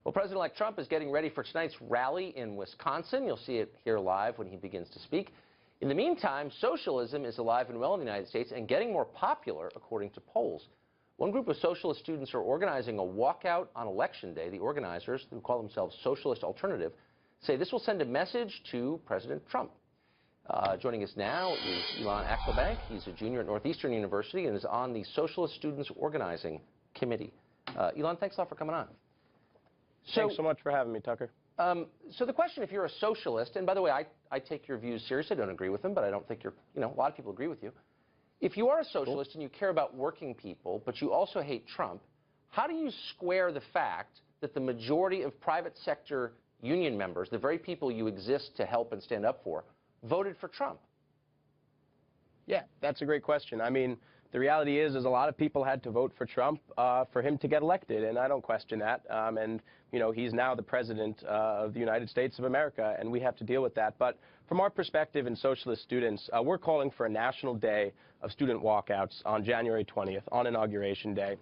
Well, President-elect Trump is getting ready for tonight's rally in Wisconsin. You'll see it here live when he begins to speak. In the meantime, socialism is alive and well in the United States and getting more popular, according to polls. One group of socialist students are organizing a walkout on Election Day. The organizers, who call themselves Socialist Alternative, say this will send a message to President Trump. Joining us now is Elon Ackelbank. He's a junior at Northeastern University and is on the Socialist Students Organizing Committee. Elon, thanks a lot for coming on. Thanks so much for having me, Tucker. So the question, if you're a socialist, and by the way, I take your views seriously. I don't agree with them, but I don't think a lot of people agree with you. If you are a socialist and you care about working people, but you also hate Trump, how do you square the fact that the majority of private sector union members, the very people you exist to help and stand up for, voted for Trump? Yeah, that's a great question. I mean, the reality is a lot of people had to vote for Trump for him to get elected, and I don't question that. And, he's now the president of the United States of America, and we have to deal with that. But from our perspective in socialist students, we're calling for a national day of student walkouts on January 20th, on Inauguration Day,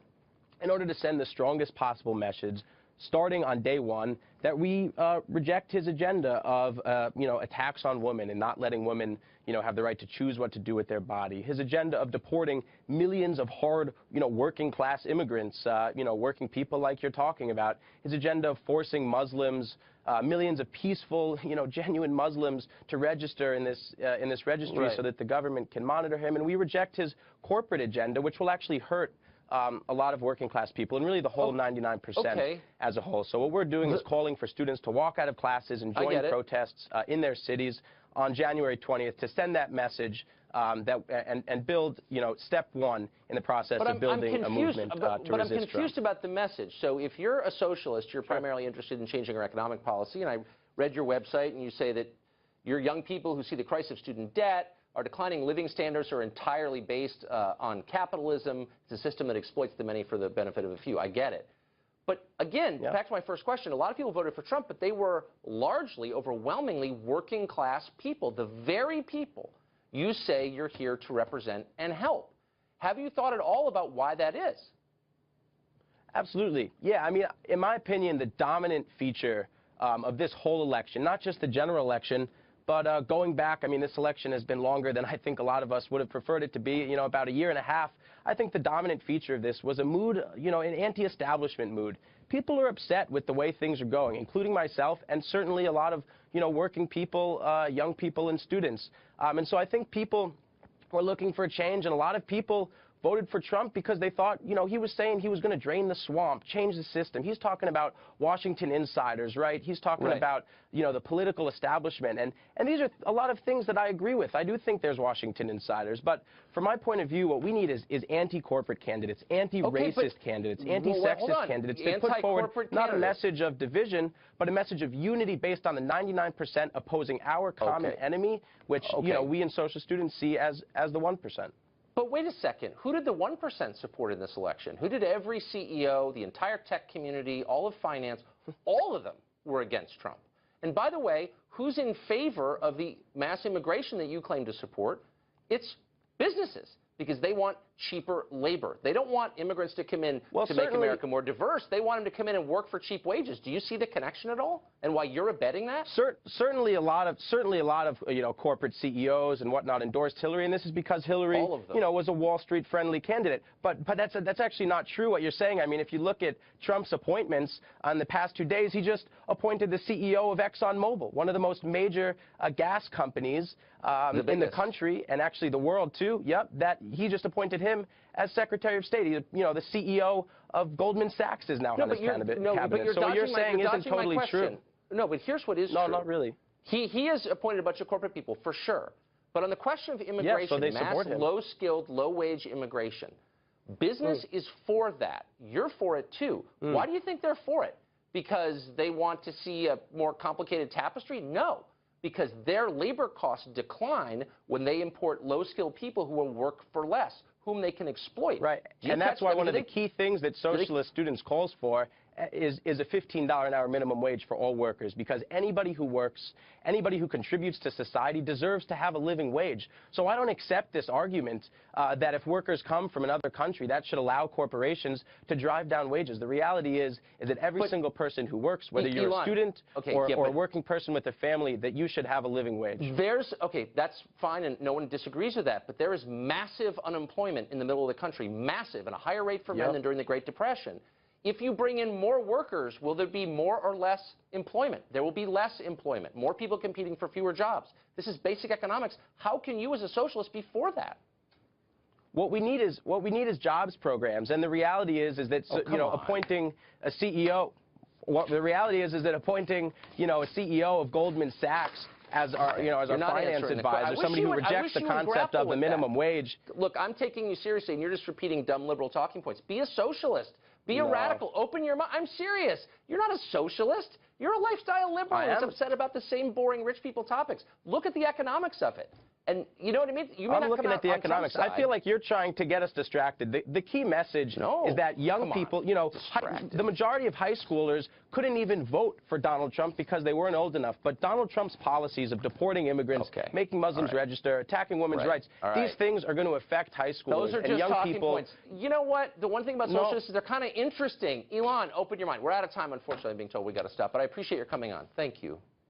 in order to send the strongest possible message, starting on day one, that we reject his agenda of, attacks on women and not letting women, have the right to choose what to do with their body. His agenda of deporting millions of hard, working class immigrants, working people like you're talking about. His agenda of forcing Muslims, millions of peaceful, genuine Muslims to register in this registry so that the government can monitor him. And we reject his corporate agenda, which will actually hurt a lot of working class people, and really the whole 99% as a whole. So what we're doing is calling for students to walk out of classes and join protests in their cities on January 20th to send that message and build, step one in the process of building a movement to resist Trump. But I'm confused about the message. So if you're a socialist, you're primarily interested in changing our economic policy, and I read your website, and you say that your young people who see the crisis of student debt, our declining living standards are entirely based on capitalism. It's a system that exploits the many for the benefit of a few. I get it. But again, back to my first question, a lot of people voted for Trump, but they were largely, overwhelmingly working class people, the very people you say you're here to represent and help. Have you thought at all about why that is? Absolutely. Yeah, I mean, in my opinion, the dominant feature of this whole election, not just the general election, but going back, I mean, this election has been longer than I think a lot of us would have preferred it to be, about a year and a half. I think the dominant feature of this was a mood, an anti-establishment mood. People are upset with the way things are going, including myself, and certainly a lot of, working people, young people and students. And so I think people were looking for a change, and a lot of people voted for Trump because they thought, he was saying he was going to drain the swamp, change the system. He's talking about Washington insiders, right? He's talking about, the political establishment. And these are a lot of things that I agree with. I do think there's Washington insiders. But from my point of view, what we need is anti-corporate candidates, anti-racist candidates, anti-sexist candidates. They put forward not a message of division, but a message of unity based on the 99% opposing our common enemy, which, we in social students see as the 1%. But wait a second. Who did the 1% support in this election? Who did every CEO, the entire tech community, all of finance, all of them were against Trump? And by the way, who's in favor of the mass immigration that you claim to support? It's businesses, because they want cheaper labor. They don't want immigrants to come in to make America more diverse. They want them to come in and work for cheap wages. Do you see the connection at all, and why you're abetting that? Certainly a lot of corporate CEOs and whatnot endorsed Hillary, and this is because Hillary was a Wall Street friendly candidate. But that's actually not true what you're saying. I mean, if you look at Trump's appointments on the past 2 days, he just appointed the CEO of ExxonMobil, one of the most major gas companies in the country and actually the world too. Yep, that he just appointed him as Secretary of State. The CEO of Goldman Sachs is now on his cabinet. So what you're saying isn't totally true. No, but here's what is true. No, not really. He has appointed a bunch of corporate people, for sure. But on the question of immigration, mass low-skilled, low-wage immigration, business is for that. You're for it, too. Why do you think they're for it? Because they want to see a more complicated tapestry? No. Because their labor costs decline when they import low-skilled people who will work for less, whom they can exploit. Right, and that's why one of the key things that socialist students calls for is a $15 an hour minimum wage for all workers, because anybody who works, anybody who contributes to society deserves to have a living wage. So I don't accept this argument that if workers come from another country, that should allow corporations to drive down wages. The reality is that every single person who works, whether you're a student or a working person with a family, that you should have a living wage. Okay, that's fine, and no one disagrees with that, but there is massive unemployment in the middle of the country, massive, and a higher rate for men than during the Great Depression. If you bring in more workers, will there be more or less employment? There will be less employment, more people competing for fewer jobs. This is basic economics. How can you as a socialist be for that? What we need is jobs programs, and the reality is that appointing a CEO. The reality is that appointing a CEO of Goldman Sachs as our finance advisor, somebody who rejects the concept of the minimum wage. Look, I'm taking you seriously, and you're just repeating dumb liberal talking points. Be a socialist. Be a radical. Open your mind. I'm serious. You're not a socialist. You're a lifestyle liberal that's upset about the same boring rich people topics. Look at the economics of it. And you know what I mean? I'm looking at the economics. I feel like you're trying to get us distracted. The key message is that young people, the majority of high schoolers couldn't even vote for Donald Trump because they weren't old enough. But Donald Trump's policies of deporting immigrants, making Muslims register, attacking women's rights, these things are going to affect high schoolers. Those are just talking points. You know what? The one thing about socialists is they're kind of interesting. Elon, open your mind. We're out of time, unfortunately. I'm being told we got to stop. But I appreciate your coming on. Thank you.